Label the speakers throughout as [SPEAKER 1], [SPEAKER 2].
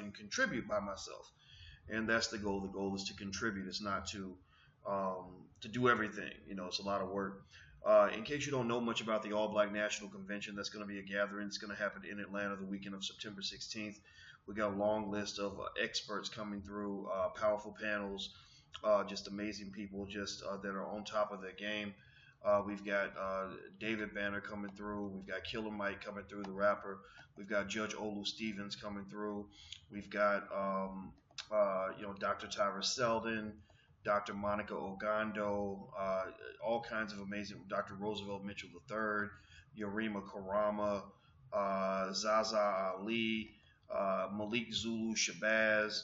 [SPEAKER 1] can contribute by myself, and that's the goal. The goal is to contribute. It's not to do everything. It's a lot of work. In case you don't know much about the All Black National Convention, that's going to be a gathering. It's going to happen in Atlanta the weekend of September 16th. We got a long list of experts coming through, powerful panels, just amazing people, just that are on top of their game. We've got David Banner coming through. We've got Killer Mike coming through, the rapper. We've got Judge Olu Stevens coming through. We've got Dr. Tyra Selden, Dr. Monica Ogando, all kinds of amazing, Dr. Roosevelt Mitchell III, Yarima Karama, Zaza Ali, Malik Zulu Shabazz,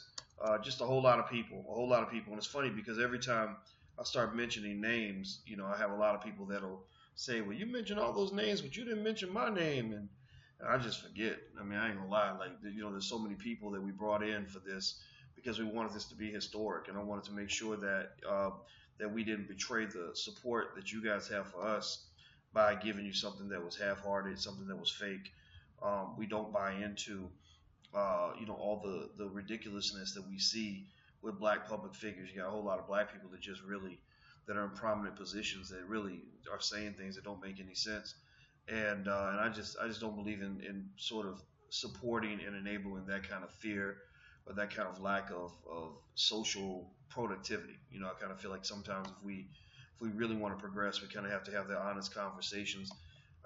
[SPEAKER 1] just a whole lot of people, And it's funny because every time I start mentioning names, I have a lot of people that'll say, well, you mentioned all those names, but you didn't mention my name. And I just forget. I mean, I ain't gonna lie. Like, there's so many people that we brought in for this because we wanted this to be historic, and I wanted to make sure that that we didn't betray the support that you guys have for us by giving you something that was half-hearted, something that was fake. We don't buy into all the ridiculousness that we see with black public figures. You got a whole lot of black people that are in prominent positions that really are saying things that don't make any sense. And I just don't believe in sort of supporting and enabling that kind of fear or that kind of lack of social productivity. I kind of feel like sometimes if we really want to progress, we kind of have to have the honest conversations.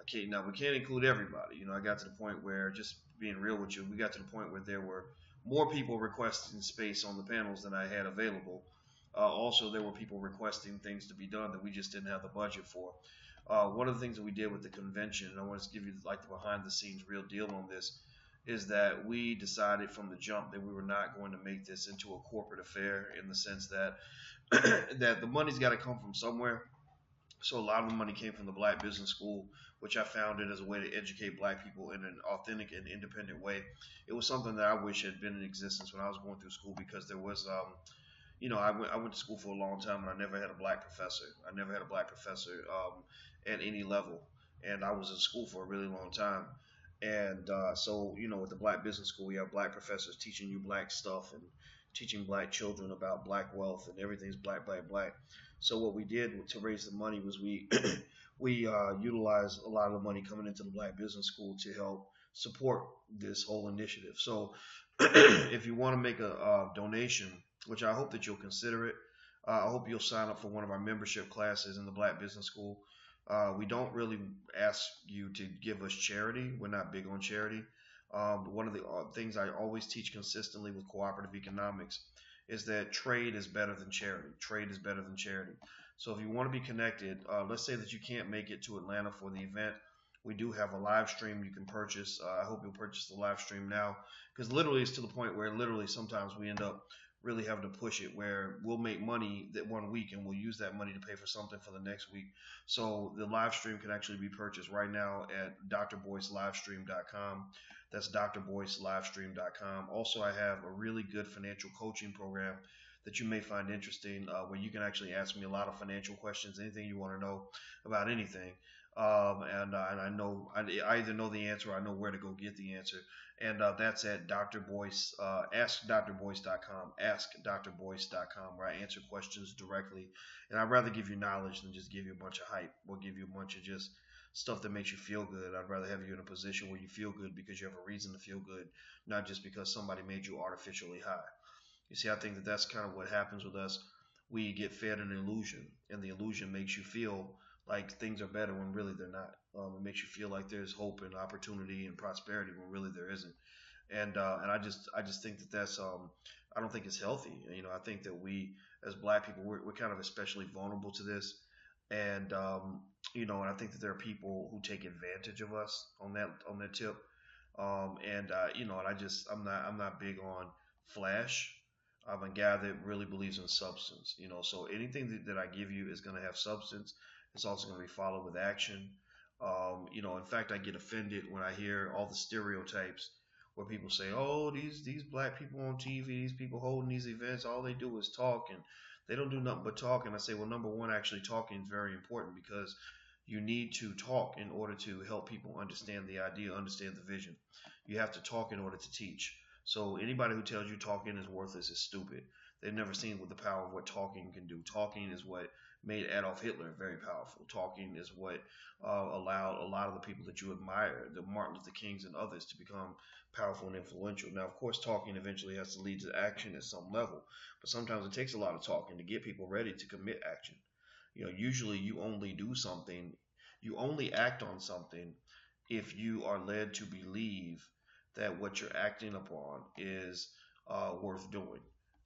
[SPEAKER 1] Okay, now we can't include everybody. I got to the point where, just being real with you, we got to the point where there were more people requesting space on the panels than I had available. Also, there were people requesting things to be done that we just didn't have the budget for. One of the things that we did with the convention, and I want to give you like the behind the scenes real deal on this, is that we decided from the jump that we were not going to make this into a corporate affair, in the sense that that the money's got to come from somewhere. So a lot of the money came from the Black Business School, which I founded as a way to educate black people in an authentic and independent way. It was something that I wish had been in existence when I was going through school, because there was, I went to school for a long time and I never had a black professor. At any level, and I was in school for a really long time. And so, with the Black Business School, we have black professors teaching you black stuff and teaching black children about black wealth, and everything's black, black, black. So what we did to raise the money was we utilized a lot of the money coming into the Black Business School to help support this whole initiative. So if you want to make a donation, which I hope that you'll consider it, I hope you'll sign up for one of our membership classes in the Black Business School. We don't really ask you to give us charity. We're not big on charity. One of the things I always teach consistently with cooperative economics is that trade is better than charity. Trade is better than charity. So if you want to be connected, let's say that you can't make it to Atlanta for the event. We do have a live stream you can purchase. I hope you'll purchase the live stream now, because literally it's to the point where literally sometimes we end up really having to push it, where we'll make money that one week and we'll use that money to pay for something for the next week. So the live stream can actually be purchased right now at drboycelivestream.com. That's drboycelivestream.com. Also, I have a really good financial coaching program that you may find interesting, where you can actually ask me a lot of financial questions, anything you want to know about anything. And I know I either know the answer or I know where to go get the answer. And that's at Dr. Boyce, askdrboyce.com, askdrboyce.com, where I answer questions directly. And I'd rather give you knowledge than just give you a bunch of hype or give you a bunch of just stuff that makes you feel good. I'd rather have you in a position where you feel good because you have a reason to feel good, not just because somebody made you artificially high. You see, I think that that's kind of what happens with us. We get fed an illusion, and the illusion makes you feel like things are better when really they're not. It makes you feel like there's hope and opportunity and prosperity when really there isn't. And I just think that that's I don't think it's healthy. I think that we as black people we're kind of especially vulnerable to this, and and I think that there are people who take advantage of us on that tip. And I'm not big on flash. I'm a guy that really believes in substance. So anything that I give you is going to have substance. It's also going to be followed with action. In fact, I get offended when I hear all the stereotypes where people say, "Oh, these black people on TV, these people holding these events, all they do is talk and they don't do nothing but talk." And I say, well, number one, actually talking is very important, because you need to talk in order to help people understand the idea, understand the vision. You have to talk in order to teach. So anybody who tells you talking is worthless is stupid. They've never seen what the power of what talking can do. Talking is what made Adolf Hitler very powerful. Talking is what allowed a lot of the people that you admire, the Martin Luther Kings and others, to become powerful and influential. Now, of course, talking eventually has to lead to action at some level, but sometimes it takes a lot of talking to get people ready to commit action. Usually you only do something, you only act on something if you are led to believe that what you're acting upon is worth doing.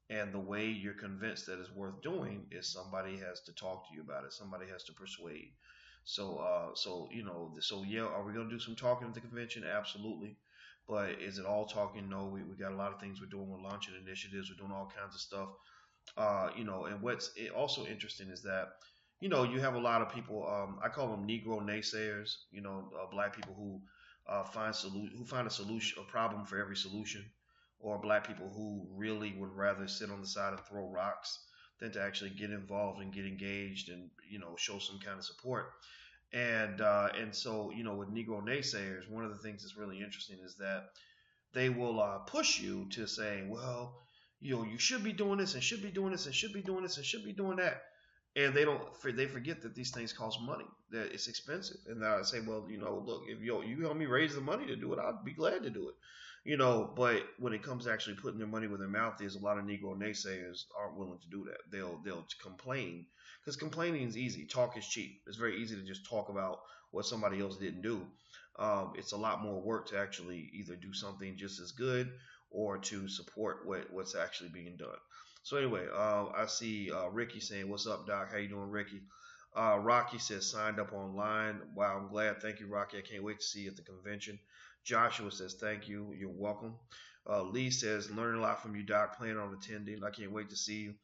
[SPEAKER 1] And the way you're convinced that it's worth doing is somebody has to talk to you about it. Somebody has to persuade. So yeah, are we gonna do some talking at the convention? Absolutely. But is it all talking? No, we got a lot of things we're doing. We're launching initiatives. We're doing all kinds of stuff. And what's also interesting is that, you have a lot of people. I call them Negro naysayers. Black people who find a solution, a problem for every solution, or black people who really would rather sit on the side and throw rocks than to actually get involved and get engaged and show some kind of support. And so with Negro naysayers, one of the things that's really interesting is that they will push you to say, well, you should be doing this and should be doing this and should be doing this and should be doing that, and they forget that these things cost money, that it's expensive. And I say, well, look, if you help me raise the money to do it, I'd be glad to do it. But when it comes to actually putting their money where their mouth is, a lot of Negro naysayers aren't willing to do that. They'll complain, because complaining is easy. Talk is cheap. It's very easy to just talk about what somebody else didn't do. It's a lot more work to actually either do something just as good or to support what's actually being done. So anyway, I see Ricky saying, "What's up, Doc? How you doing, Ricky?" Rocky says, "Signed up online." Wow, I'm glad. Thank you, Rocky. I can't wait to see you at the convention. Joshua says, "Thank you. You're welcome." Lee says, "Learn a lot from you, Doc. Plan on attending. I can't wait to see you.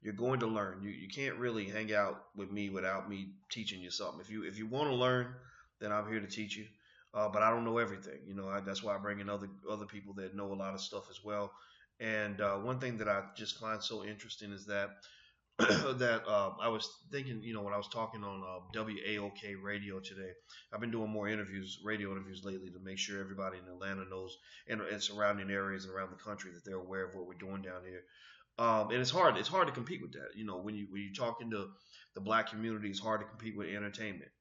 [SPEAKER 1] You're going to learn. You can't really hang out with me without me teaching you something. If you want to learn, then I'm here to teach you. But I don't know everything. That's why I bring in other people that know a lot of stuff as well. And one thing that I just find so interesting is that I was thinking, when I was talking on WAOK radio today, I've been doing more radio interviews lately, to make sure everybody in Atlanta knows, and surrounding areas and around the country, that they're aware of what we're doing down here. And it's hard to compete with that. When you talk into the black community, it's hard to compete with entertainment.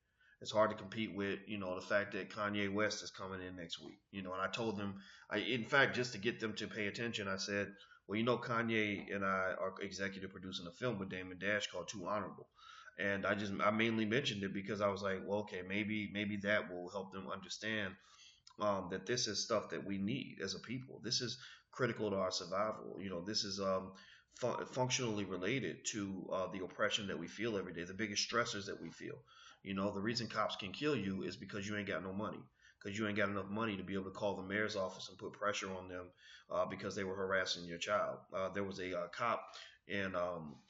[SPEAKER 1] It's hard to compete with, the fact that Kanye West is coming in next week. And I told them, in fact, just to get them to pay attention, I said, well, Kanye and I are executive producing a film with Damon Dash called Too Honorable. And I mainly mentioned it because I was like, well, okay, maybe that will help them understand that this is stuff that we need as a people. This is critical to our survival. This is functionally related to the oppression that we feel every day, the biggest stressors that we feel. The reason cops can kill you is because you ain't got no money, because you ain't got enough money to be able to call the mayor's office and put pressure on them because they were harassing your child. There was a cop, and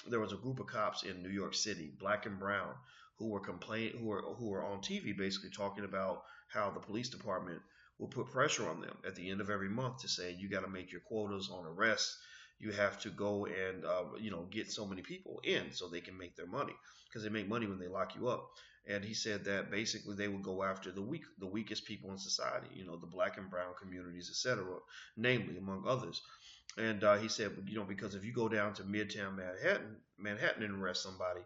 [SPEAKER 1] there was a group of cops in New York City, black and brown, who were on TV basically talking about how the police department will put pressure on them at the end of every month to say, you got to make your quotas on arrests. You have to go and get so many people in so they can make their money, because they make money when they lock you up. And he said that basically they would go after the weakest people in society, the black and brown communities, etc., namely, among others. And he said, because if you go down to Midtown Manhattan and arrest somebody,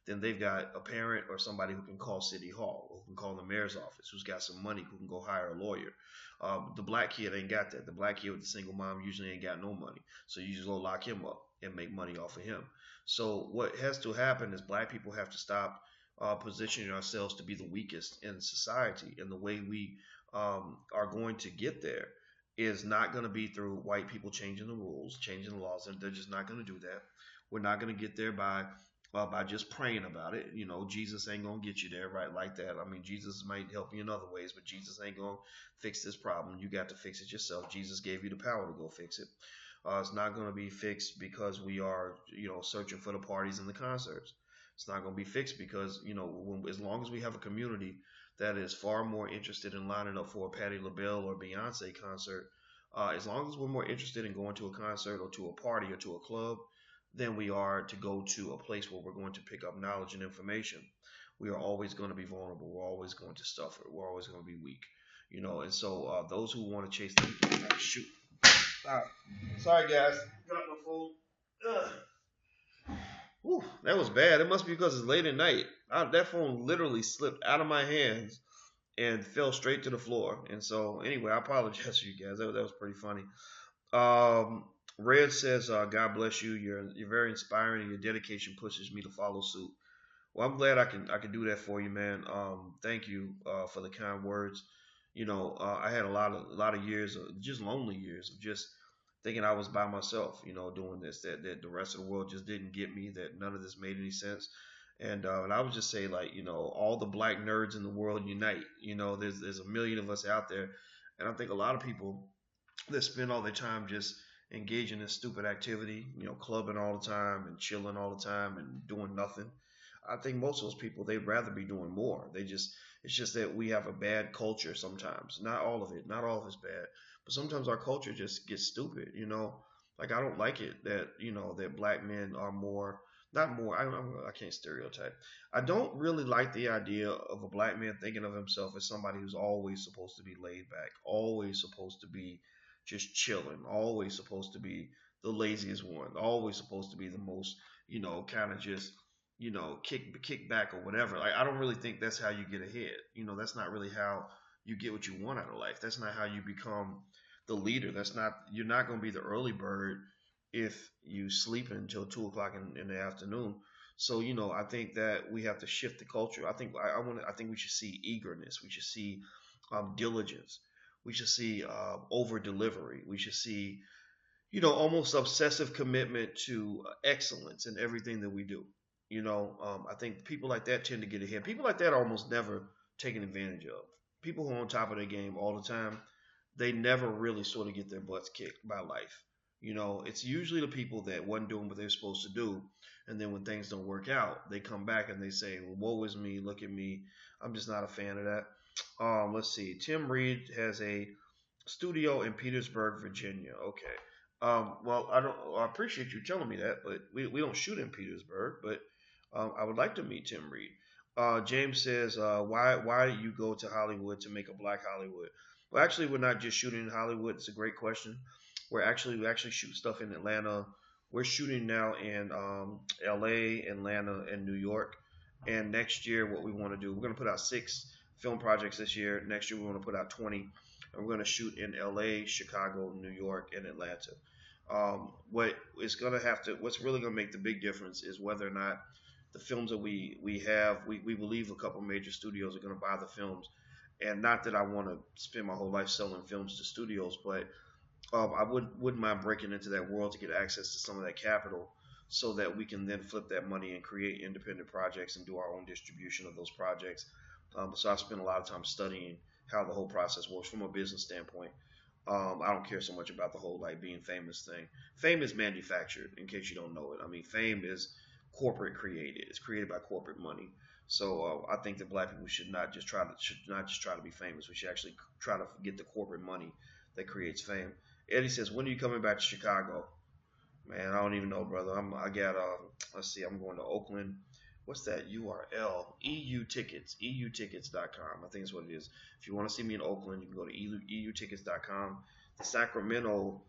[SPEAKER 1] then they've got a parent or somebody who can call City Hall, or who can call the mayor's office, who's got some money, who can go hire a lawyer. The black kid ain't got that. The black kid with the single mom usually ain't got no money. So you just go lock him up and make money off of him. So what has to happen is black people have to stop positioning ourselves to be the weakest in society. And the way we are going to get there is not going to be through white people changing the rules, changing the laws. And they're just not going to do that. We're not going to get there by just praying about it. Jesus ain't going to get you there right like that. I mean, Jesus might help you in other ways, but Jesus ain't going to fix this problem. You got to fix it yourself. Jesus gave you the power to go fix it. It's not going to be fixed because we are, searching for the parties and the concerts. It's not going to be fixed because, as long as we have a community that is far more interested in lining up for a Patti LaBelle or Beyonce concert, as long as we're more interested in going to a concert or to a party or to a club than we are to go to a place where we're going to pick up knowledge and information, we are always going to be vulnerable. We're always going to suffer. We're always going to be weak. And so those who want to chase the shoot. All right. Sorry, guys. Dropped my phone. Ugh. Whew, that was bad. It must be because it's late at night. That phone literally slipped out of my hands and fell straight to the floor. And so, anyway, I apologize to you guys. That was pretty funny. Um, Red says, "God bless you. You're very inspiring, and your dedication pushes me to follow suit." Well, I'm glad I can do that for you, man. Thank you for the kind words. I had a lot of years of just lonely years of just thinking I was by myself. Doing this, that the rest of the world just didn't get me. That none of this made any sense. And I would just say, like, all the black nerds in the world unite. There's a million of us out there, and I think a lot of people that spend all their time just engaging in stupid activity, clubbing all the time and chilling all the time and doing nothing. I think most of those people they'd rather be doing more. It's just that we have a bad culture sometimes. Not all of it. Not all of it's bad, but sometimes our culture just gets stupid. Like I don't like it that that black men are more. Not more. I can't stereotype. I don't really like the idea of a black man thinking of himself as somebody who's always supposed to be laid back, always supposed to be just chilling, always supposed to be the laziest one, always supposed to be the most, kind of just, kick back or whatever. Like I don't really think that's how you get ahead. That's not really how you get what you want out of life. That's not how you become the leader. You're not going to be the early bird if you sleep until 2 o'clock in the afternoon. So I think that we have to shift the culture. I think we should see eagerness. We should see diligence. We should see over delivery. We should see, almost obsessive commitment to excellence in everything that we do. I think people like that tend to get ahead. People like that are almost never taken advantage of. People who are on top of their game all the time, they never really sort of get their butts kicked by life. It's usually the people that wasn't doing what they're supposed to do, and then when things don't work out, they come back and they say, "Well, woe is me. Look at me. I'm just not a fan of that." Let's see. Tim Reed has a studio in Petersburg, Virginia. Okay. Well, I appreciate you telling me that, but we don't shoot in Petersburg. But I would like to meet Tim Reed. James says, why do you go to Hollywood to make a black Hollywood? Well, actually, we're not just shooting in Hollywood. It's a great question. We actually shoot stuff in Atlanta. We're shooting now in L.A., Atlanta, and New York. And next year, what we want to do, we're going to put out 6 film projects this year. Next year, we want to put out 20. And we're going to shoot in L.A., Chicago, New York, and Atlanta. What's really going to make the big difference is whether or not the films that we have, we believe a couple major studios are going to buy the films. And not that I want to spend my whole life selling films to studios, but I wouldn't mind breaking into that world to get access to some of that capital so that we can then flip that money and create independent projects and do our own distribution of those projects. So I spent a lot of time studying how the whole process works from a business standpoint. I don't care so much about the whole like being famous thing. Fame is manufactured, in case you don't know it. I mean, fame is corporate created. It's created by corporate money. So I think that black people should not just try to be famous. We should actually try to get the corporate money that creates fame. Eddie says, "When are you coming back to Chicago?" Man, I don't even know, brother. Let's see, I'm going to Oakland. What's that URL? EU Tickets, eutickets.com. I think that's what it is. If you want to see me in Oakland, you can go to eutickets.com. The Sacramento,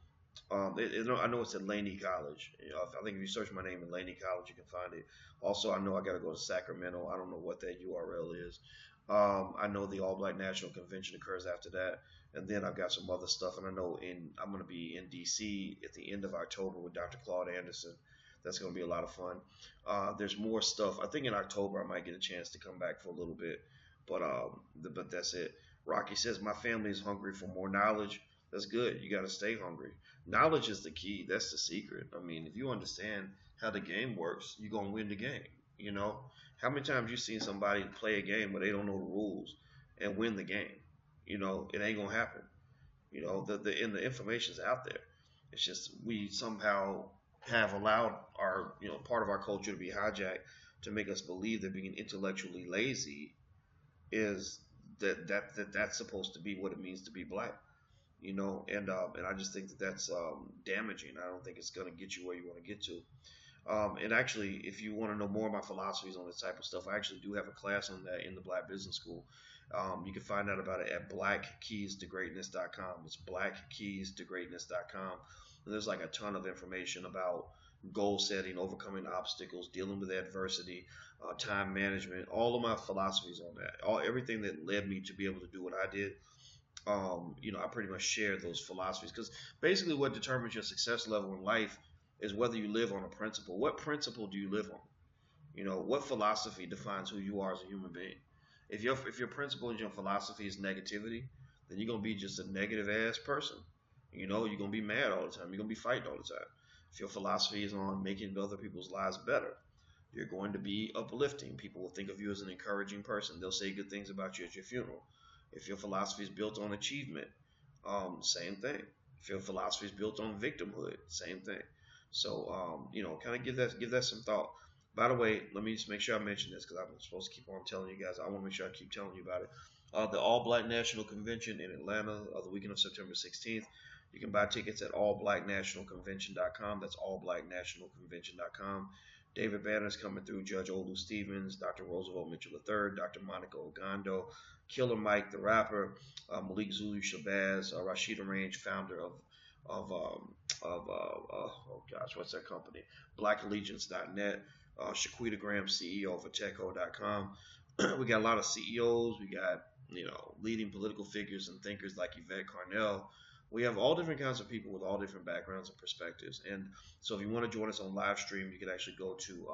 [SPEAKER 1] I know it's at Laney College. I think if you search my name in Laney College, you can find it. Also, I know I got to go to Sacramento. I don't know what that URL is. I know the All Black National Convention occurs after that. And then I've got some other stuff, and I'm going to be in D.C. at the end of October with Dr. Claude Anderson. That's going to be a lot of fun. There's more stuff. I think in October I might get a chance to come back for a little bit, but that's it. Rocky says my family is hungry for more knowledge. That's good. You got to stay hungry. Knowledge is the key. That's the secret. I mean, if you understand how the game works, you're going to win the game. How many times you seen somebody play a game where they don't know the rules and win the game? It ain't gonna happen. The information's out there. It's just we somehow have allowed our part of our culture to be hijacked to make us believe that being intellectually lazy is that's supposed to be what it means to be black. And I just think that that's damaging. I don't think it's gonna get you where you want to get to. And actually, if you want to know more of my philosophies on this type of stuff, I actually do have a class on that in the Black Business School. You can find out about it at blackkeystogreatness.com. It's blackkeystogreatness.com. And there's like a ton of information about goal setting, overcoming obstacles, dealing with adversity, time management. All of my philosophies on that. Everything that led me to be able to do what I did. I pretty much share those philosophies because basically what determines your success level in life is whether you live on a principle. What principle do you live on? What philosophy defines who you are as a human being? If your principle and your philosophy is negativity, then you're gonna be just a negative ass person. You're gonna be mad all the time. You're gonna be fighting all the time. If your philosophy is on making other people's lives better, you're going to be uplifting. People will think of you as an encouraging person. They'll say good things about you at your funeral. If your philosophy is built on achievement, same thing. If your philosophy is built on victimhood, same thing. So, kind of give that some thought. By the way, let me just make sure I mention this because I'm supposed to keep on telling you guys. I want to make sure I keep telling you about it. The All Black National Convention in Atlanta, the weekend of September 16th. You can buy tickets at allblacknationalconvention.com. That's allblacknationalconvention.com. David Banner's coming through, Judge Olu Stevens, Dr. Roosevelt Mitchell III, Dr. Monica Ogando, Killer Mike the rapper, Malik Zulu Shabazz, Rashida Range, founder oh gosh, what's that company? BlackAllegiance.net, Shaquita Graham, CEO of Ateco.com. We got a lot of CEOs. We got leading political figures and thinkers like Yvette Carnell. We have all different kinds of people with all different backgrounds and perspectives. And so if you want to join us on live stream, you can actually go to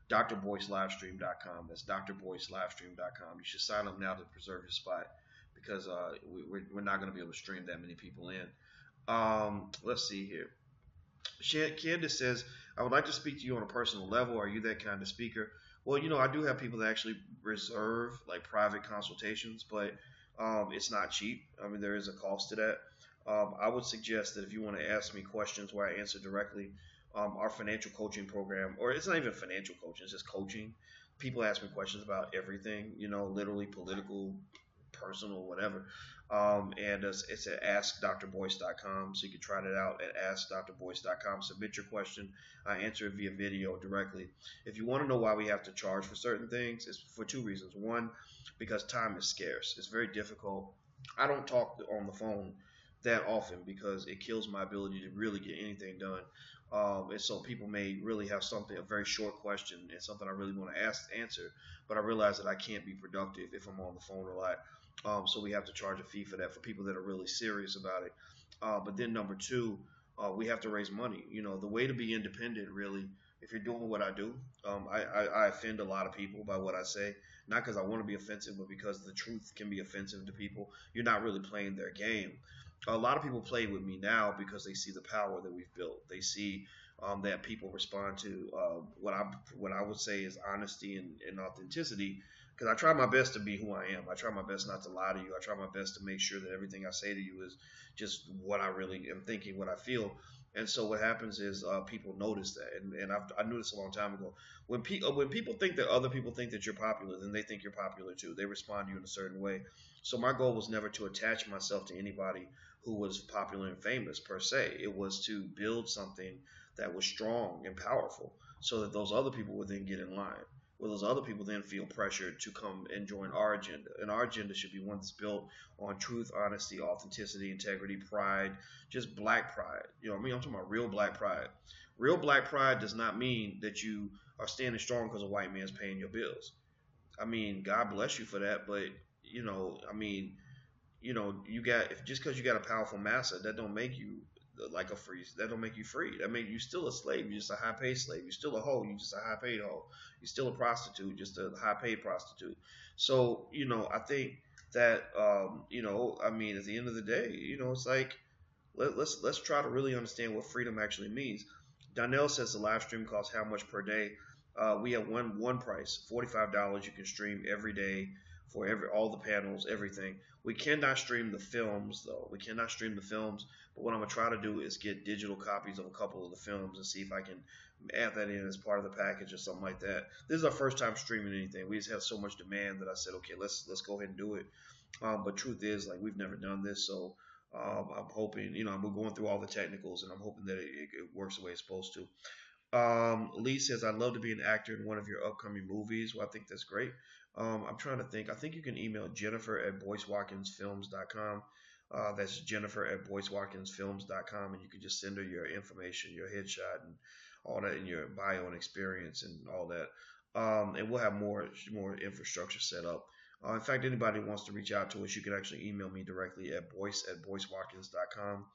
[SPEAKER 1] drboycelivestream.com. That's drboycelivestream.com. You should sign up now to preserve your spot because we're not going to be able to stream that many people in. Let's see here. Candace says, I would like to speak to you on a personal level. Are you that kind of speaker? Well, I do have people that actually reserve like private consultations, but it's not cheap. I mean, there is a cost to that. I would suggest that if you want to ask me questions where I answer directly, our financial coaching program, or it's not even financial coaching, it's just coaching. People ask me questions about everything, literally political, personal, whatever. And it's at askdrboyce.com, so you can try it out at askdrboyce.com. Submit your question. I answer it via video directly. If you want to know why we have to charge for certain things, it's for two reasons. One, because time is scarce. It's very difficult. I don't talk on the phone that often because it kills my ability to really get anything done. And so people may really have a very short question and something I really want to answer, but I realize that I can't be productive if I'm on the phone a lot. So we have to charge a fee for that for people that are really serious about it. But then number two, we have to raise money. The way to be independent, really, if you're doing what I do, I offend a lot of people by what I say, not because I want to be offensive, but because the truth can be offensive to people. You're not really playing their game. A lot of people play with me now because they see the power that we've built. They see that people respond to what I would say is honesty and authenticity. Because I try my best to be who I am. I try my best not to lie to you. I try my best to make sure that everything I say to you is just what I really am thinking, what I feel. And so what happens is people notice that, and I knew this a long time ago. When people think that other people think that you're popular, then they think you're popular too. They respond to you in a certain way. So my goal was never to attach myself to anybody who was popular and famous per se. It was to build something that was strong and powerful, so that those other people would then get in line. Well, those other people then feel pressured to come and join our agenda. And our agenda should be one that's built on truth, honesty, authenticity, integrity, pride, just black pride. I'm talking about real black pride. Real black pride does not mean that you are standing strong because a white man's paying your bills. I mean, God bless you for that, but you got just because you got a powerful master, that don't make you like a free. That don't make you free. That make you still a slave. You're just a high paid slave. You're still a hoe. You're just a high paid hoe. You're still a prostitute, just a high paid prostitute. So I think that at the end of the day, it's like let's try to really understand what freedom actually means. Donnell says the live stream costs how much per day? We have one price, $45. You can stream every day for all the panels, everything. We cannot stream the films though. We cannot stream the films. But what I'm gonna try to do is get digital copies of a couple of the films and see if I can add that in as part of the package or something like that. This is our first time streaming anything. We just have so much demand that I said, okay, let's go ahead and do it. But truth is, like, we've never done this, so I'm hoping, we're going through all the technicals, and I'm hoping that it works the way it's supposed to. Lee says, I'd love to be an actor in one of your upcoming movies. Well, I think that's great. I'm trying to think. I think you can email Jennifer at BoyceWatkinsFilms.com. That's Jennifer at BoyceWatkinsFilms.com, and you can just send her your information, your headshot, and all that, and your bio and experience and all that. And we'll have more infrastructure set up. In fact, anybody who wants to reach out to us, you can actually email me directly at Boyce at BoyceWatkins.com.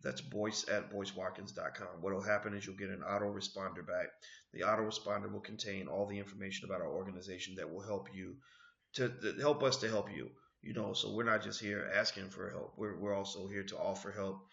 [SPEAKER 1] That's Boyce at BoyceWatkins.com. What will happen is you'll get an autoresponder back. The autoresponder will contain all the information about our organization that will help you to help us to help you. So we're not just here asking for help. We're also here to offer help.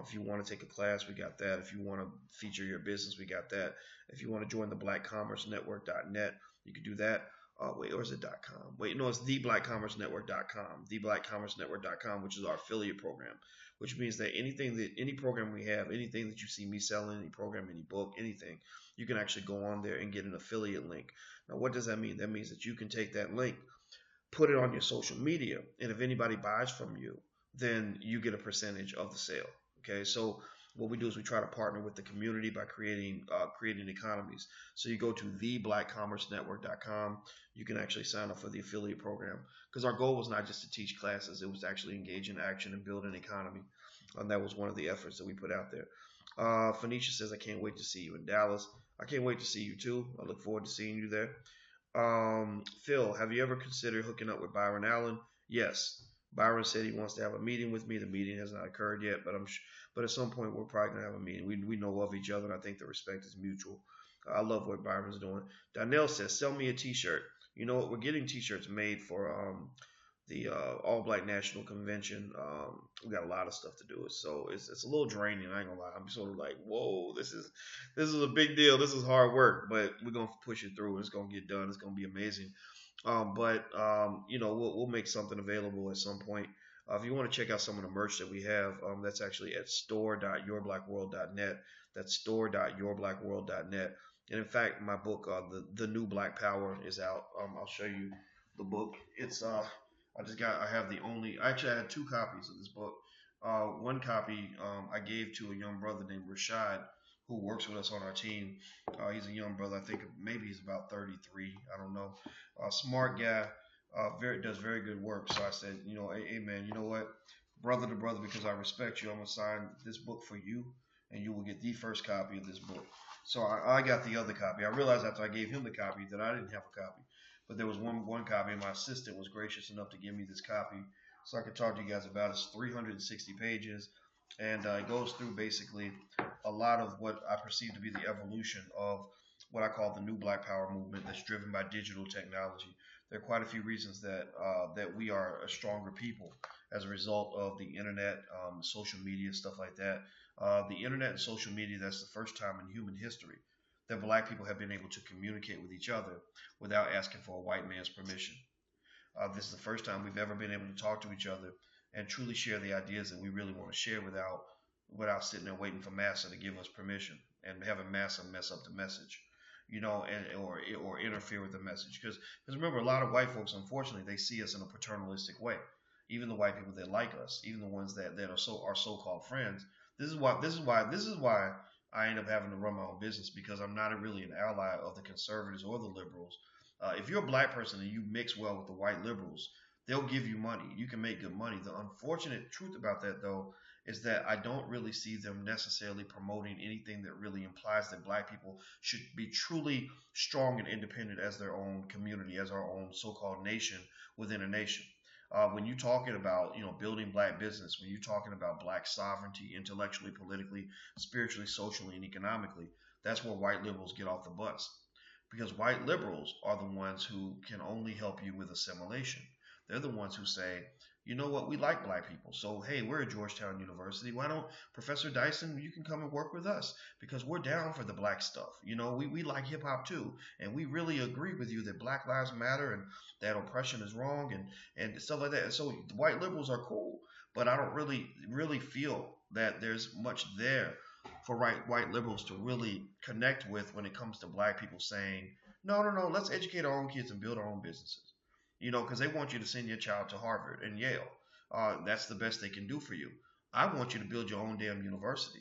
[SPEAKER 1] If you want to take a class, we got that. If you want to feature your business, we got that. If you want to join the blackcommercenetwork.net, you can do that. Wait, or is it .com? Wait, no, it's theblackcommercenetwork.com. Theblackcommercenetwork.com, which is our affiliate program, which means that any program we have, anything that you see me selling, any program, any book, anything, you can actually go on there and get an affiliate link. Now, what does that mean? That means that you can take that link, put it on your social media, and if anybody buys from you, then you get a percentage of the sale. Okay, so what we do is we try to partner with the community by creating economies. So you go to theblackcommercenetwork.com. You can actually sign up for the affiliate program, because our goal was not just to teach classes; it was to actually engage in action and build an economy. And that was one of the efforts that we put out there. Phoenicia says, "I can't wait to see you in Dallas." I can't wait to see you too. I look forward to seeing you there. Phil, have you ever considered hooking up with Byron Allen? Yes. Byron said he wants to have a meeting with me. The meeting has not occurred yet, but at some point we're probably gonna have a meeting. We know of each other, and I think the respect is mutual. I love what Byron's doing. Donnell says, "Sell me a T-shirt." You know what? We're getting T-shirts made for the All Black National Convention. We got a lot of stuff to do, so it's a little draining. I ain't gonna lie. I'm sort of like, whoa, this is a big deal. This is hard work, but we're gonna push it through. It's gonna get done. It's gonna be amazing. We'll make something available at some point. If you want to check out some of the merch that we have, that's actually at store.yourblackworld.net. That's store.yourblackworld.net. And in fact, my book, the New Black Power, is out. I'll show you the book. I actually had two copies of this book. One copy I gave to a young brother named Rashad, who works with us on our team. He's a young brother. I think maybe he's about 33. I don't know. Smart guy. Does very good work. So I said, hey man, you know what? Brother to brother, because I respect you, I'm going to sign this book for you, and you will get the first copy of this book. So I got the other copy. I realized after I gave him the copy that I didn't have a copy. But there was one copy, and my assistant was gracious enough to give me this copy so I could talk to you guys about it. It's 360 pages, and it goes through basically a lot of what I perceive to be the evolution of what I call the New Black Power movement that's driven by digital technology. There are quite a few reasons that we are a stronger people as a result of the internet, social media, stuff like that. The internet and social media, that's the first time in human history that black people have been able to communicate with each other without asking for a white man's permission. This is the first time we've ever been able to talk to each other and truly share the ideas that we really want to share without sitting there waiting for massa to give us permission and having massa mess up the message, or interfere with the message. Because remember, a lot of white folks, unfortunately, they see us in a paternalistic way. Even the white people that like us, even the ones that are so-called friends. This is why I end up having to run my own business, because I'm not really an ally of the conservatives or the liberals. If you're a black person and you mix well with the white liberals, they'll give you money. You can make good money. The unfortunate truth about that, though, is that I don't really see them necessarily promoting anything that really implies that black people should be truly strong and independent as their own community, as our own so-called nation within a nation. When you're talking about, building black business, when you're talking about black sovereignty, intellectually, politically, spiritually, socially, and economically, that's where white liberals get off the bus. Because white liberals are the ones who can only help you with assimilation. They're the ones who say, you know what, we like black people. So, hey, we're at Georgetown University. Why don't, Professor Dyson, you can come and work with us, because we're down for the black stuff. We like hip hop too. And we really agree with you that Black Lives Matter and that oppression is wrong and stuff like that. And so the white liberals are cool, but I don't really feel that there's much there for white liberals to really connect with when it comes to black people saying, no, let's educate our own kids and build our own businesses. Because they want you to send your child to Harvard and Yale. That's the best they can do for you. I want you to build your own damn university.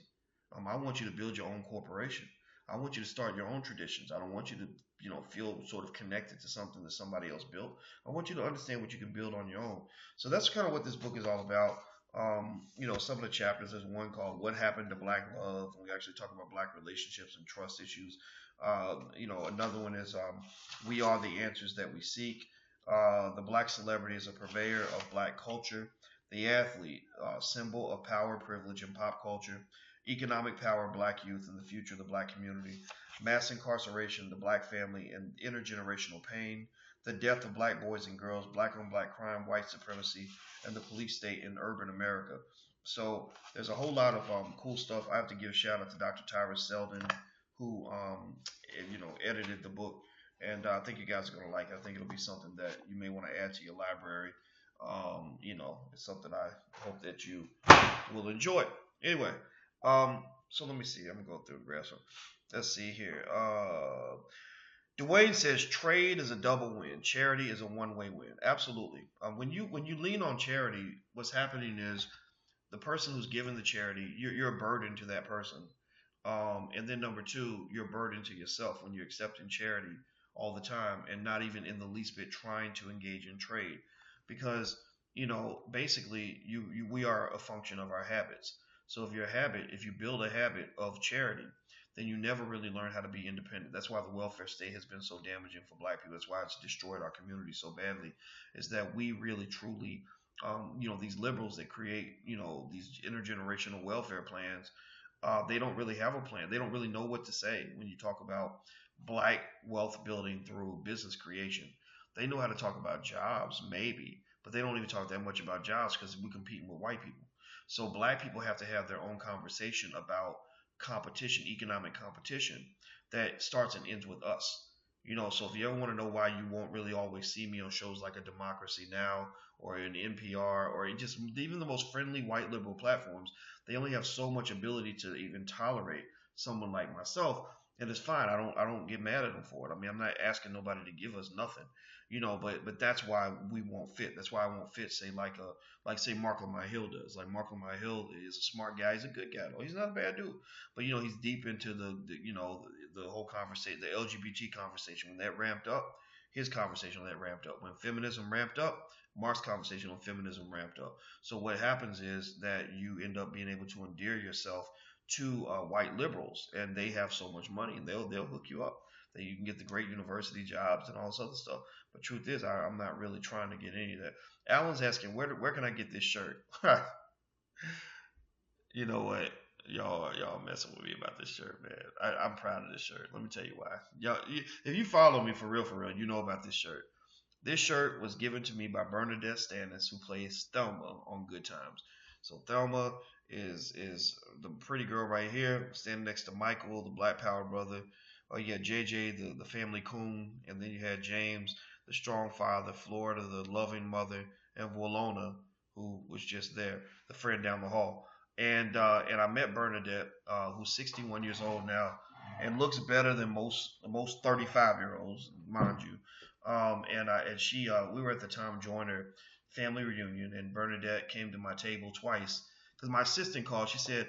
[SPEAKER 1] I want you to build your own corporation. I want you to start your own traditions. I don't want you to, feel sort of connected to something that somebody else built. I want you to understand what you can build on your own. So that's kind of what this book is all about. Some of the chapters, there's one called What Happened to Black Love. We actually talk about black relationships and trust issues. Another one is We Are the Answers That We Seek. The Black Celebrity is a Purveyor of Black Culture. The Athlete, Symbol of Power, Privilege, and Pop Culture. Economic Power, Black Youth, and the Future of the Black Community. Mass Incarceration, the Black Family, and Intergenerational Pain. The Death of Black Boys and Girls, Black on Black Crime, White Supremacy, and the Police State in Urban America. So there's a whole lot of cool stuff. I have to give a shout out to Dr. Tyrus Selden, who edited the book, and I think you guys are gonna like it. I think it'll be something that you may want to add to your library. It's something I hope that you will enjoy. Anyway, so let me see. I'm gonna go through and grab some. Let's see here. Dwayne says trade is a double win. Charity is a one-way win. Absolutely. When you lean on charity, what's happening is the person who's giving the charity, you're a burden to that person. And then number two, you're a burden to yourself when you're accepting charity all the time and not even in the least bit trying to engage in trade, because basically we are a function of our habits. So if you build a habit of charity, then you never really learn how to be independent. That's why the welfare state has been so damaging for black people. That's why it's destroyed our community so badly, is that we really truly, these liberals that create, these intergenerational welfare plans, they don't really have a plan. They don't really know what to say when you talk about black wealth building through business creation. They know how to talk about jobs, maybe, but they don't even talk that much about jobs because we're competing with white people. So black people have to have their own conversation about competition, economic competition that starts and ends with us. So if you ever want to know why you won't really always see me on shows like A Democracy Now or in NPR or just even the most friendly white liberal platforms, they only have so much ability to even tolerate someone like myself, and it's fine. I don't get mad at them for it. I mean, I'm not asking nobody to give us nothing, but that's why we won't fit. That's why I won't fit. Say say Mark Lamar Hill does. Like Mark Lamar Hill is a smart guy. He's a good guy. Though. He's not a bad dude, but he's deep into the whole conversation, the LGBT conversation. When that ramped up, his conversation on that ramped up. When feminism ramped up, Mark's conversation on feminism ramped up. So what happens is that you end up being able to endear yourself to white liberals, and they have so much money, and they'll hook you up. That you can get the great university jobs and all this other stuff. But truth is, I'm not really trying to get any of that. Alan's asking, where can I get this shirt? You know what? Y'all messing with me about this shirt, man. I'm proud of this shirt. Let me tell you why. If you follow me for real, you know about this shirt. This shirt was given to me by Bernadette Stannis, who plays Thelma on Good Times. So Thelma is the pretty girl right here, standing next to Michael, the Black Power brother. Oh, you had JJ, the family coon, and then you had James, the strong father, Florida, the loving mother, and Walona, who was just there, the friend down the hall. And I met Bernadette, who's 61 years old now, and looks better than most 35-year-olds, mind you. And she we were at the Tom Joyner family reunion, and Bernadette came to my table twice because my assistant called. She said,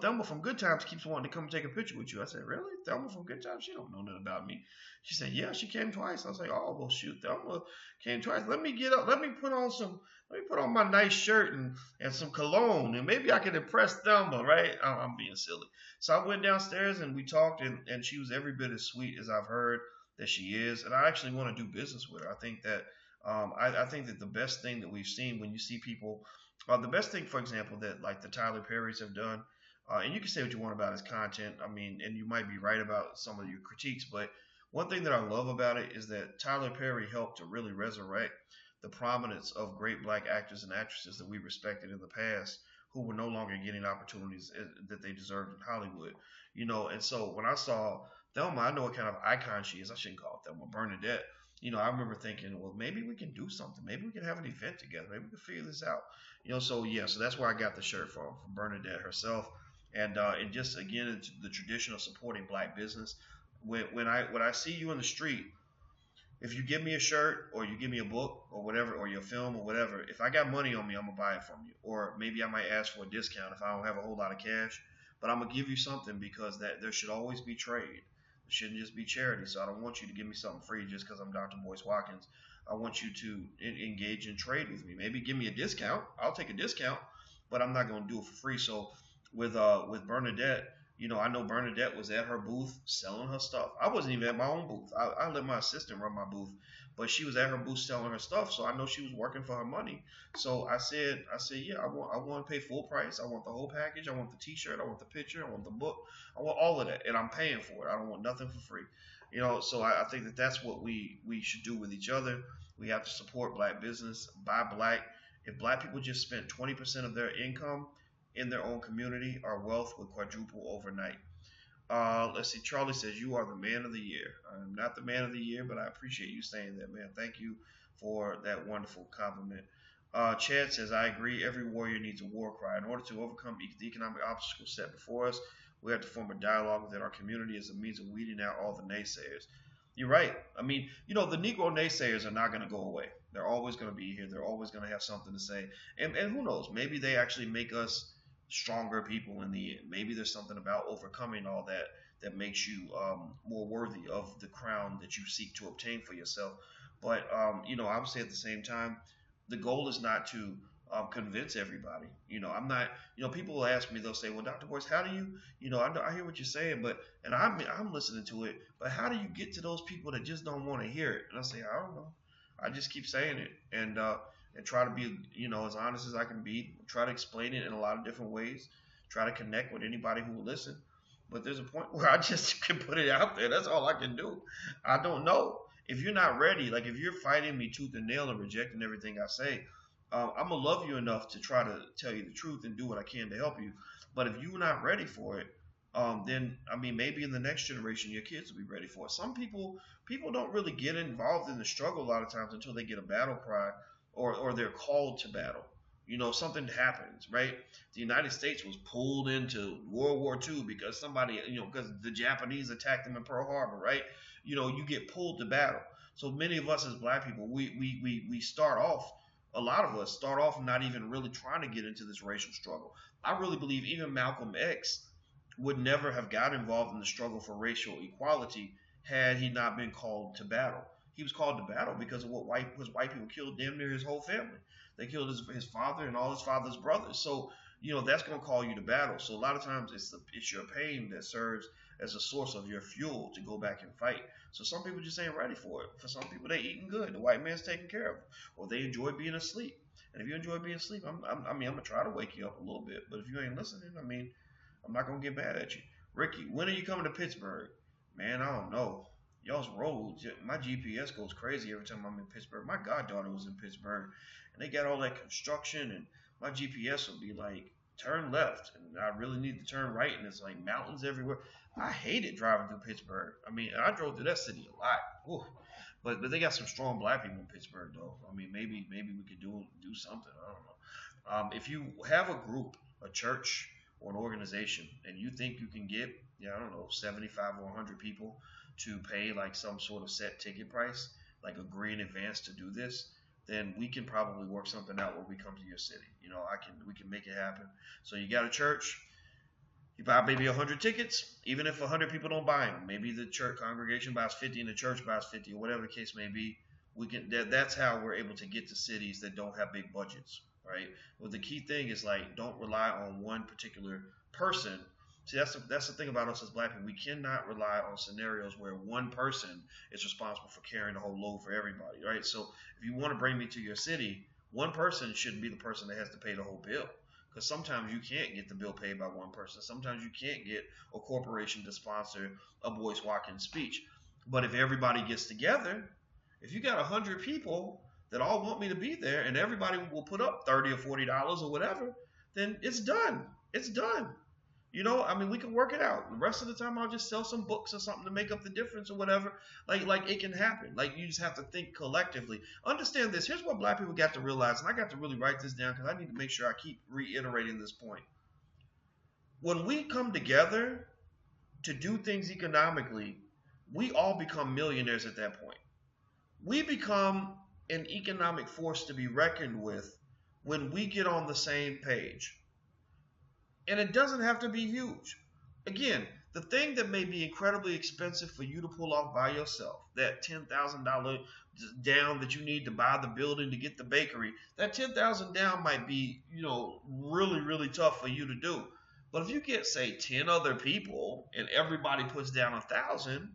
[SPEAKER 1] Thelma from Good Times keeps wanting to come take a picture with you. I said, really? Thelma from Good Times? She don't know nothing about me. She said, yeah, she came twice. I was like, oh, well, shoot, Thelma came twice. Let me get up. Let me put on my nice shirt and some cologne, and maybe I can impress Thelma, right? I'm being silly. So I went downstairs, and we talked, and she was every bit as sweet as I've heard that she is. And I actually want to do business with her. I think that I think that the best thing that we've seen when you see people, the best thing, for example, that like the Tyler Perrys have done, and you can say what you want about his content. I mean, and you might be right about some of your critiques, but one thing that I love about it is that Tyler Perry helped to really resurrect the prominence of great black actors and actresses that we respected in the past, who were no longer getting opportunities that they deserved in Hollywood. And so when I saw Thelma, I know what kind of icon she is. I shouldn't call it Thelma, Bernadette. I remember thinking, well, maybe we can do something. Maybe we can have an event together. Maybe we can figure this out. So that's where I got the shirt from Bernadette herself. And just again, it's the tradition of supporting black business. When I see you in the street, if you give me a shirt or you give me a book or whatever, or your film or whatever, if I got money on me, I'm gonna buy it from you. Or maybe I might ask for a discount if I don't have a whole lot of cash. but I'm gonna give you something because that there should always be trade. It shouldn't just be charity. So I don't want you to give me something free just because I'm Dr. Boyce Watkins. I want you to engage in trade with me. Maybe give me a discount. I'll take a discount, but I'm not gonna do it for free. So with Bernadette, I know Bernadette was at her booth selling her stuff. I wasn't even at my own booth. I let my assistant run my booth, but she was at her booth selling her stuff. So I know she was working for her money. So I said, yeah, I want to pay full price. I want the whole package. I want the T-shirt. I want the picture. I want the book. I want all of that, and I'm paying for it. I don't want nothing for free. So I think that that's what we should do with each other. We have to support black business, buy black. If black people just spent 20% of their income in their own community, our wealth would quadruple overnight. Let's see. Charlie says, you are the man of the year. I'm not the man of the year, but I appreciate you saying that, man. Thank you for that wonderful compliment. Chad says, I agree. Every warrior needs a war cry. In order to overcome the economic obstacles set before us, we have to form a dialogue within our community as a means of weeding out all the naysayers. You're right. I mean, the Negro naysayers are not going to go away. They're always going to be here. They're always going to have something to say. And who knows? Maybe they actually make us stronger people in the end. Maybe there's something about overcoming all that makes you more worthy of the crown that you seek to obtain for yourself. But I would say at the same time, the goal is not to convince everybody. I'm not. People will ask me. They'll say, "Well, Dr. Boyce, how do you? I hear what you're saying, and I'm listening to it. But how do you get to those people that just don't want to hear it?" And I say, "I don't know. I just keep saying it, and try to be, as honest as I can be. Try to explain it in a lot of different ways. Try to connect with anybody who will listen. But there's a point where I just can put it out there. That's all I can do. I don't know. If you're not ready, like if you're fighting me tooth and nail and rejecting everything I say, I'm gonna love you enough to try to tell you the truth and do what I can to help you. But if you're not ready for it, then maybe in the next generation your kids will be ready for it. Some people don't really get involved in the struggle a lot of times until they get a battle cry or they're called to battle. Something happens, right? The United States was pulled into World War II because somebody, because the Japanese attacked them in Pearl Harbor, right? You get pulled to battle. So many of us as black people, we start off, a lot of us start off not even really trying to get into this racial struggle. I really believe even Malcolm X would never have got involved in the struggle for racial equality had he not been called to battle. He was called to battle because of what white people killed damn near his whole family. They killed his father and all his father's brothers. So, that's going to call you to battle. So a lot of times it's your pain that serves as a source of your fuel to go back and fight. So some people just ain't ready for it. For some people, they eating good. The white man's taking care of them. Or they enjoy being asleep. And if you enjoy being asleep, I'm going to try to wake you up a little bit. But if you ain't listening, I'm not going to get mad at you. Ricky, when are you coming to Pittsburgh? Man, I don't know. Y'all's roads, my GPS goes crazy every time I'm in Pittsburgh. My goddaughter was in Pittsburgh, and they got all that construction, and my GPS will be like, turn left, and I really need to turn right, and it's like mountains everywhere. I hated driving through Pittsburgh. I drove through that city a lot. Ooh. But they got some strong black people in Pittsburgh, though. Maybe we could do something. I don't know. If you have a group, a church, or an organization, and you think you can get, 75 or 100 people to pay like some sort of set ticket price, like agree in advance to do this, then we can probably work something out where we come to your city. We can make it happen. So you got a church, you buy maybe 100 tickets, even if 100 people don't buy them. Maybe the church congregation buys 50 and the church buys 50, or whatever the case may be. That's how we're able to get to cities that don't have big budgets, right? Well, the key thing is don't rely on one particular person. See, that's the thing about us as black people. We cannot rely on scenarios where one person is responsible for carrying the whole load for everybody, right? So if you want to bring me to your city, one person shouldn't be the person that has to pay the whole bill. Because sometimes you can't get the bill paid by one person. Sometimes you can't get a corporation to sponsor a Boyce Watkins speech. But if everybody gets together, if you got 100 people that all want me to be there and everybody will put up $30 or $40 or whatever, then it's done. It's done. We can work it out. The rest of the time, I'll just sell some books or something to make up the difference or whatever. Like it can happen. Like, you just have to think collectively. Understand this. Here's what black people got to realize, and I got to really write this down because I need to make sure I keep reiterating this point. When we come together to do things economically, we all become millionaires at that point. We become an economic force to be reckoned with when we get on the same page. And it doesn't have to be huge. Again, the thing that may be incredibly expensive for you to pull off by yourself, that $10,000 down that you need to buy the building to get the bakery, that 10,000 down might be, really, really tough for you to do. But if you get, say, 10 other people and everybody puts down 1,000,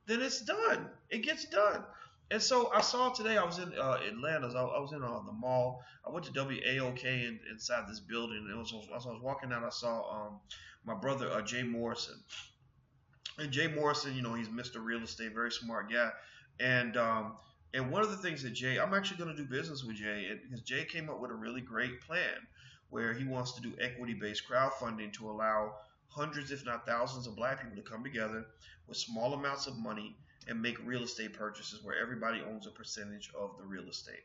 [SPEAKER 1] then it's done. It gets done. And so I saw today, I was in Atlanta. I was in the mall. I went to WAOK inside this building. And as I was walking out, I saw my brother, Jay Morrison. And Jay Morrison, he's Mr. Real Estate, very smart guy. And one of the things that Jay, I'm actually going to do business with Jay, because Jay came up with a really great plan where he wants to do equity-based crowdfunding to allow hundreds, if not thousands, of black people to come together with small amounts of money and make real estate purchases where everybody owns a percentage of the real estate.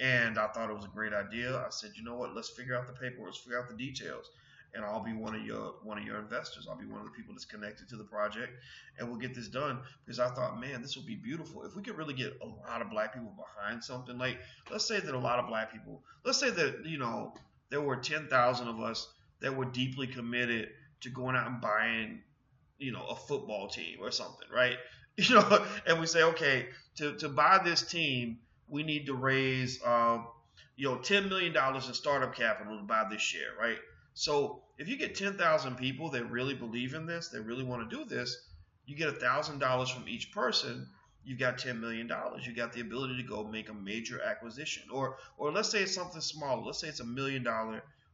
[SPEAKER 1] And I thought it was a great idea. I said, you know what? Let's figure out the paperwork. Let's figure out the details. And I'll be one of your investors. I'll be one of the people that's connected to the project, and we'll get this done. Because I thought, man, this would be beautiful if we could really get a lot of black people behind something. Like, let's say that a lot of black people, let's say that there were 10,000 of us that were deeply committed to going out and buying, a football team or something, right? And we say, okay, to buy this team, we need to raise, $10 million in startup capital to buy this share, right? So if you get 10,000 people that really believe in this, that really want to do this, you get $1,000 from each person. You've got $10 million. You got the ability to go make a major acquisition, or let's say it's something small. Let's say it's $1 million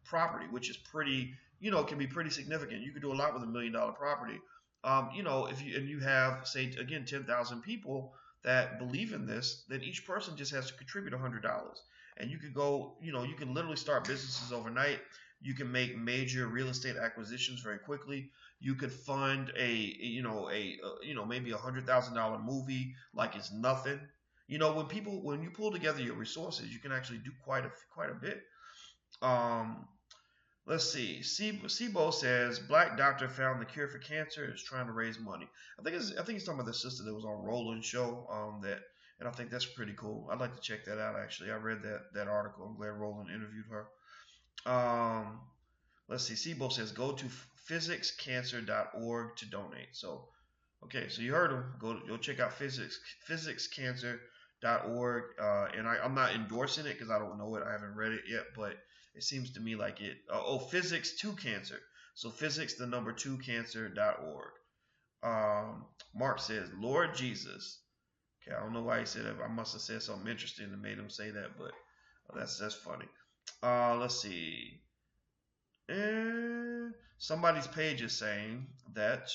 [SPEAKER 1] property, which is pretty, can be pretty significant. You could do a lot with $1 million property. If you have, say, again, 10,000 people that believe in this, then each person just has to contribute $100, and you could go, you can literally start businesses overnight. You can make major real estate acquisitions very quickly. You could fund maybe $100,000 movie like it's nothing. When you pull together your resources, you can actually do quite a bit. Let's see. Sibo says black doctor found the cure for cancer, is trying to raise money. I think he's talking about the sister that was on Roland's show. And I think that's pretty cool. I'd like to check that out. Actually, I read that article. I'm glad Roland interviewed her. Let's see. Sibo says go to physicscancer.org to donate. So, okay, so you heard him. Go check out physicscancer.org. And I'm not endorsing it because I don't know it. I haven't read it yet, but it seems to me like it. Physics to Cancer. So physics, the number 2 cancer.org. Mark says, Lord Jesus. Okay, I don't know why he said that. I must have said something interesting that made him say that, but that's funny. Let's see. And somebody's page is saying that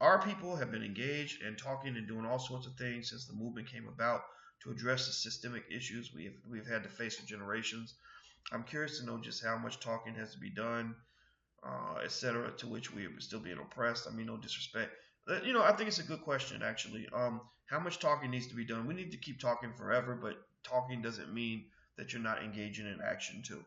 [SPEAKER 1] our people have been engaged and talking and doing all sorts of things since the movement came about to address the systemic issues we've had to face for generations. I'm curious to know just how much talking has to be done, etc., to which we are still being oppressed. I mean, no disrespect. I think it's a good question, actually. How much talking needs to be done? We need to keep talking forever, but talking doesn't mean that you're not engaging in action, too.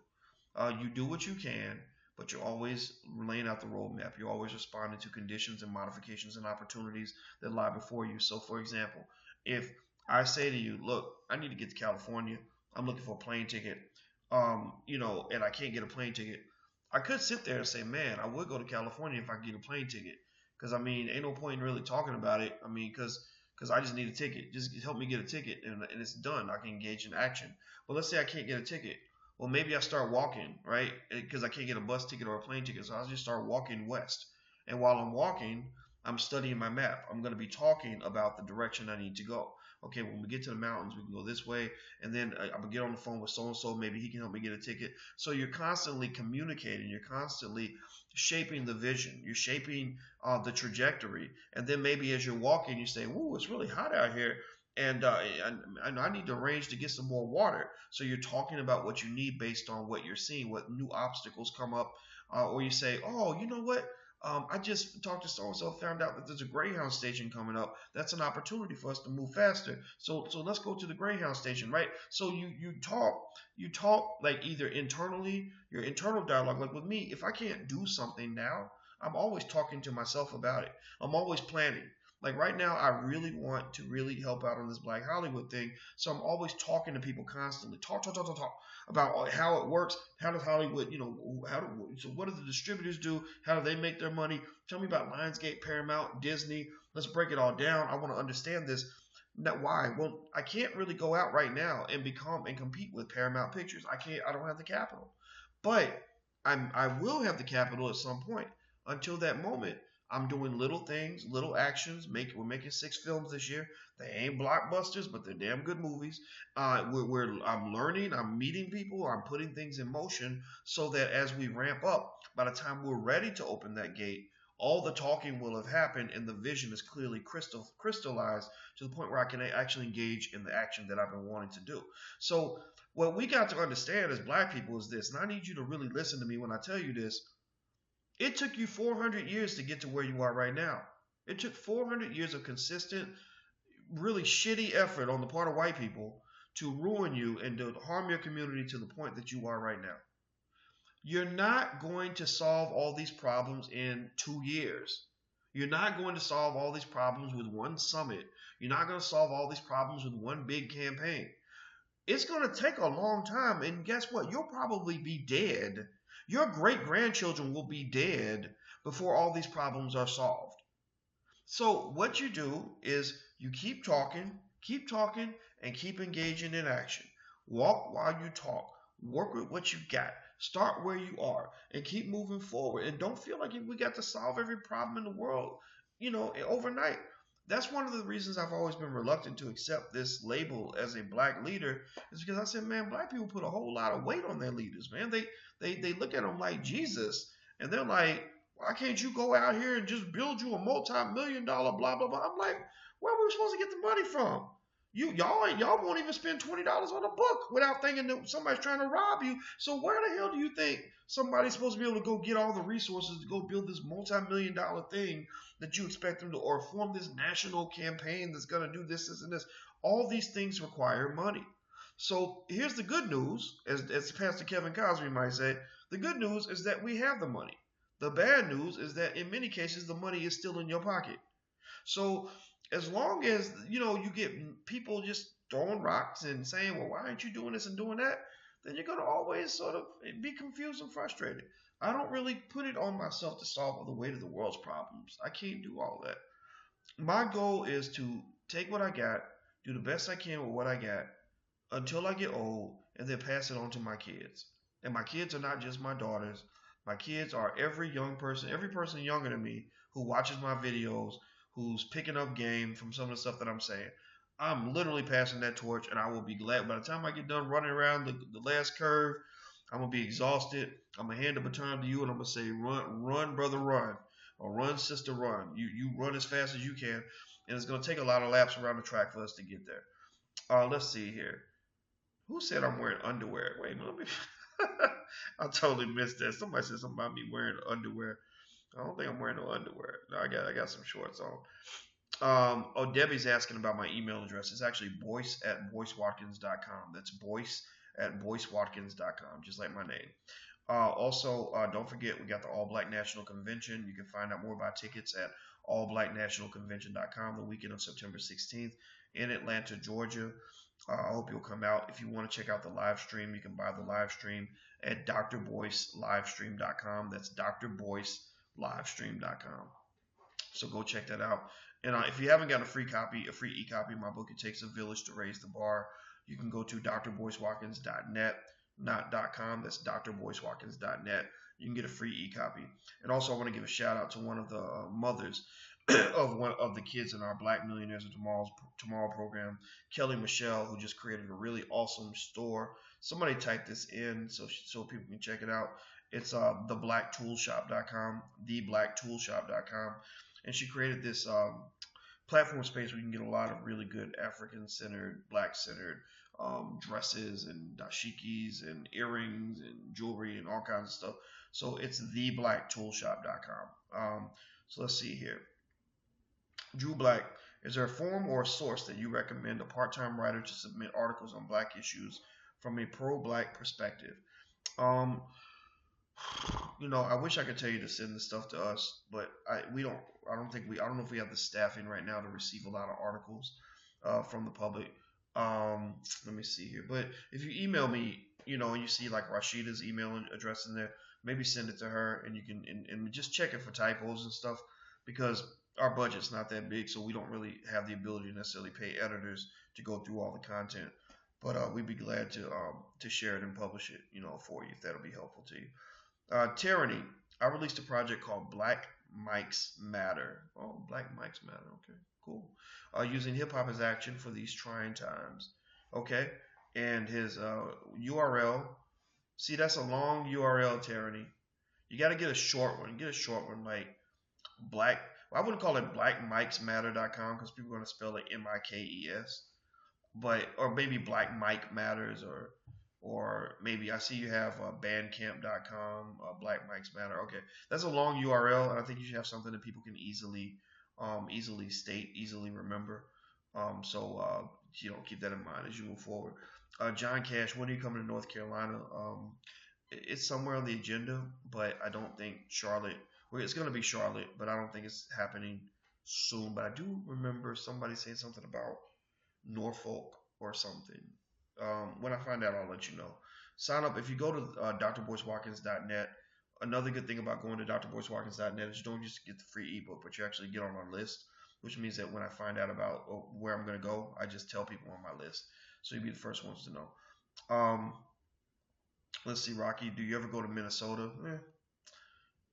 [SPEAKER 1] You do what you can, but you're always laying out the roadmap. You're always responding to conditions and modifications and opportunities that lie before you. So, for example, if I say to you, look, I need to get to California. I'm looking for a plane ticket. And I can't get a plane ticket. I could sit there and say, man, I would go to California if I could get a plane ticket. Because, ain't no point in really talking about it. Because I just need a ticket. Just help me get a ticket, and it's done. I can engage in action. But let's say I can't get a ticket. Well, maybe I start walking, right? Because I can't get a bus ticket or a plane ticket. So I'll just start walking west. And while I'm walking, I'm studying my map. I'm going to be talking about the direction I need to go. Okay, when we get to the mountains, we can go this way, and then I'm going to get on the phone with so-and-so. Maybe he can help me get a ticket. So you're constantly communicating. You're constantly shaping the vision. You're shaping the trajectory. And then maybe as you're walking, you say, ooh, it's really hot out here, and I need to arrange to get some more water. So you're talking about what you need based on what you're seeing, what new obstacles come up. Or you say, oh, you know what? I just talked to so-and-so, found out that there's a Greyhound station coming up. That's an opportunity for us to move faster. So let's go to the Greyhound station, right? So you talk like either internally, your internal dialogue. Like with me, if I can't do something now, I'm always talking to myself about it. I'm always planning. Like right now, I really want to really help out on this Black Hollywood thing. So I'm always talking to people constantly, talk about how it works. How does Hollywood, so what do the distributors do? How do they make their money? Tell me about Lionsgate, Paramount, Disney. Let's break it all down. I want to understand this. Now, why? Well, I can't really go out right now and compete with Paramount Pictures. I can't. I don't have the capital, but I will have the capital at some point. Until that moment, I'm doing little things, little actions. We're making 6 films this year. They ain't blockbusters, but they're damn good movies. I'm learning. I'm meeting people. I'm putting things in motion so that as we ramp up, by the time we're ready to open that gate, all the talking will have happened and the vision is clearly crystallized to the point where I can actually engage in the action that I've been wanting to do. So what we got to understand as Black people is this, and I need you to really listen to me when I tell you this. It took you 400 years to get to where you are right now. It took 400 years of consistent, really shitty effort on the part of white people to ruin you and to harm your community to the point that you are right now. You're not going to solve all these problems in 2 years. You're not going to solve all these problems with one summit. You're not going to solve all these problems with one big campaign. It's going to take a long time, and guess what? You'll probably be dead. Your great-grandchildren will be dead before all these problems are solved. So what you do is you keep talking, and keep engaging in action. Walk while you talk. Work with what you got. Start where you are and keep moving forward. And don't feel like we got to solve every problem in the world, overnight. That's one of the reasons I've always been reluctant to accept this label as a Black leader, is because I said, man, Black people put a whole lot of weight on their leaders, man. They look at them like Jesus, and they're like, why can't you go out here and just build you a multi-million-dollar blah, blah, blah. I'm like, where are we supposed to get the money from? Y'all won't even spend $20 on a book without thinking that somebody's trying to rob you. So where the hell do you think somebody's supposed to be able to go get all the resources to go build this multi-million-dollar thing that you expect them to, or form this national campaign that's going to do this, and this? All these things require money. So here's the good news, as Pastor Kevin Cosby might say, the good news is that we have the money. The bad news is that in many cases, the money is still in your pocket. So as long as, you get people just throwing rocks and saying, well, why aren't you doing this and doing that? Then you're going to always sort of be confused and frustrated. I don't really put it on myself to solve all the weight of the world's problems. I can't do all that. My goal is to take what I got, do the best I can with what I got until I get old, and then pass it on to my kids. And my kids are not just my daughters. My kids are every person younger than me who watches my videos, who's picking up game from some of the stuff that I'm saying. I'm literally passing that torch, and I will be glad. By the time I get done running around the last curve, I'm going to be exhausted. I'm going to hand the baton to you, and I'm going to say, run, brother, run. Or run, sister, run. You run as fast as you can, and it's going to take a lot of laps around the track for us to get there. Let's see here. Who said I'm wearing underwear? Wait, let me... I totally missed that. Somebody said something about me wearing underwear. I don't think I'm wearing no underwear. No, I got some shorts on. Debbie's asking about my email address. It's actually boyce@boycewatkins.com. That's boyce@boycewatkins.com, just like my name. Also, don't forget, we got the All Black National Convention. You can find out more about tickets at allblacknationalconvention.com the weekend of September 16th in Atlanta, Georgia. I hope you'll come out. If you want to check out the live stream, you can buy the live stream at drboycelivestream.com. That's drboycelivestream.com. So go check that out. And if you haven't got a free e-copy of my book, It Takes a Village to Raise the Bar, you can go to drboycewatkins.net, not .com. That's drboycewatkins.net. You can get a free e-copy. And also, I want to give a shout out to one of the mothers of one of the kids in our Black Millionaires of Tomorrow program, Kelly Michelle, who just created a really awesome store. Somebody type this in so people can check it out. It's theblacktoolshop.com, theblacktoolshop.com, and she created this platform space where you can get a lot of really good African-centered, Black-centered dresses and dashikis and earrings and jewelry and all kinds of stuff. So it's theblacktoolshop.com. So let's see here. Drew Black, is there a forum or a source that you recommend a part-time writer to submit articles on Black issues from a pro-Black perspective? I wish I could tell you to send this stuff to us, but we don't. I don't know if we have the staffing right now to receive a lot of articles from the public. Let me see here. But if you email me, and you see like Rashida's email address in there, maybe send it to her, and you can and just check it for typos and stuff, because our budget's not that big, so we don't really have the ability to necessarily pay editors to go through all the content. But we'd be glad to share it and publish it, for you if that'll be helpful to you. Tyranny. I released a project called Black Mics Matter. Oh, Black Mics Matter. Okay, cool. Using hip hop as action for these trying times. Okay, and his URL. See, that's a long URL, Tyranny. You got to get a short one. Get a short one like black. Well, I wouldn't call it blackmicsmatter.com because people are going to spell it Mikes. But or maybe Black Mike Matters, or maybe I see you have bandcamp.com, Black Mics Matter. Okay, that's a long URL, and I think you should have something that people can easily state, easily remember. So keep that in mind as you move forward. John Cash, when are you coming to North Carolina? It's somewhere on the agenda, but I don't think Charlotte. Well, it's going to be Charlotte, but I don't think it's happening soon. But I do remember somebody saying something about Norfolk or something. When I find out, I'll let you know. Sign up if you go to drboycewatkins.net. Another good thing about going to drboycewatkins.net is you don't just get the free ebook, but you actually get on our list, which means that when I find out about where I'm going to go, I just tell people on my list. So you'll be the first ones to know. Let's see, Rocky, do you ever go to Minnesota?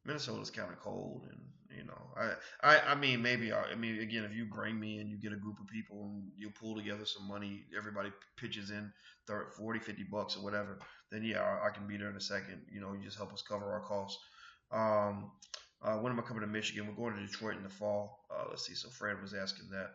[SPEAKER 1] Minnesota's kind of cold, and I mean, maybe again, if you bring me and you get a group of people and you pull together some money, everybody pitches in 30, 40, $50 or whatever, then yeah, I can be there in a second. You just help us cover our costs. When am I coming to Michigan? We're going to Detroit in the fall. Let's see. So Fred was asking that.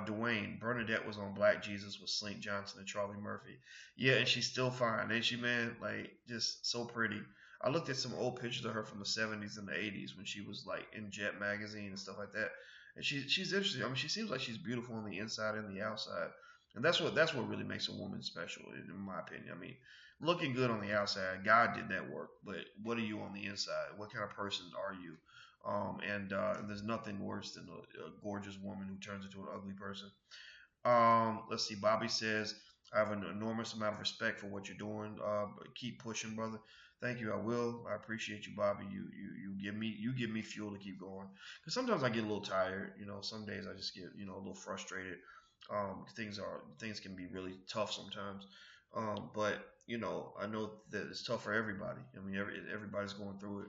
[SPEAKER 1] Dwayne, Bernadette was on Black Jesus with Slink Johnson and Charlie Murphy. Yeah, and she's still fine, ain't she, man? Like, just so pretty. I looked at some old pictures of her from the 70s and the 80s when she was like in Jet magazine and stuff like that. And she's interesting. I mean, she seems like she's beautiful on the inside and the outside. And that's what really makes a woman special, in my opinion. I mean, looking good on the outside, God did that work. But what are you on the inside? What kind of person are you? And there's nothing worse than a gorgeous woman who turns into an ugly person. Let's see. Bobby says, I have an enormous amount of respect for what you're doing. But keep pushing, brother. Thank you. I will. I appreciate you, Bobby. You give me fuel to keep going. Because sometimes I get a little tired. Some days I just get a little frustrated. Things can be really tough sometimes. But I know that it's tough for everybody. I mean, everybody's going through it.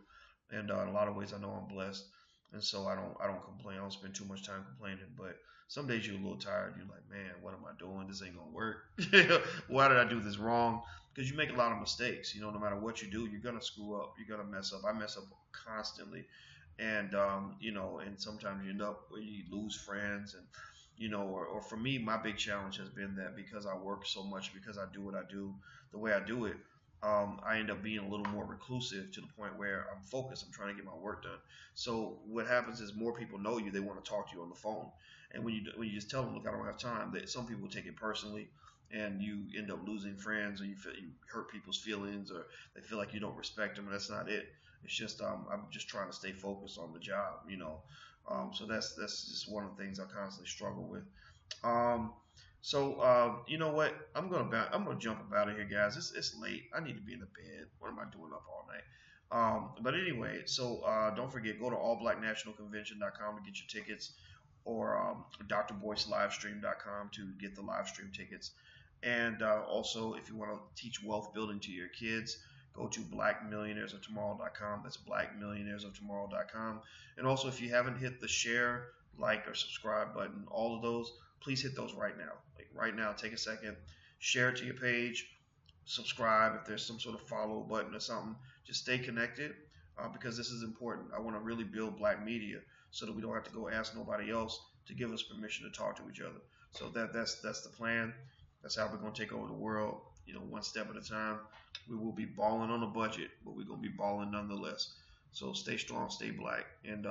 [SPEAKER 1] And in a lot of ways, I know I'm blessed, and so I don't complain. I don't spend too much time complaining. But some days you're a little tired. You're like, man, what am I doing? This ain't gonna work. Why did I do this wrong? Because you make a lot of mistakes. No matter what you do, you're gonna screw up. You're gonna mess up. I mess up constantly, and and sometimes you end up where you lose friends, and or for me, my big challenge has been that because I work so much, because I do what I do the way I do it. I end up being a little more reclusive to the point where I'm focused. I'm trying to get my work done. So what happens is more people know you. They want to talk to you on the phone. And when you just tell them, look, I don't have time, that some people take it personally, and you end up losing friends, or you hurt people's feelings, or they feel like you don't respect them. And that's not it. It's just I'm just trying to stay focused on the job. So that's just one of the things I constantly struggle with. So you know what? I'm gonna jump up out of here, guys. It's late. I need to be in the bed. What am I doing up all night? But anyway, so don't forget, go to allblacknationalconvention.com to get your tickets, or drboycelivestream.com to get the live stream tickets. And also, if you want to teach wealth building to your kids, go to blackmillionairesoftomorrow.com. That's blackmillionairesoftomorrow.com. And also, if you haven't hit the share, like, or subscribe button, all of those, please hit those right now. Like right now, take a second, share it to your page, subscribe. If there's some sort of follow button or something, just stay connected, because this is important. I want to really build black media so that we don't have to go ask nobody else to give us permission to talk to each other. So that's the plan. That's how we're going to take over the world, one step at a time. We will be balling on a budget, but we're going to be balling nonetheless. So stay strong, stay black, and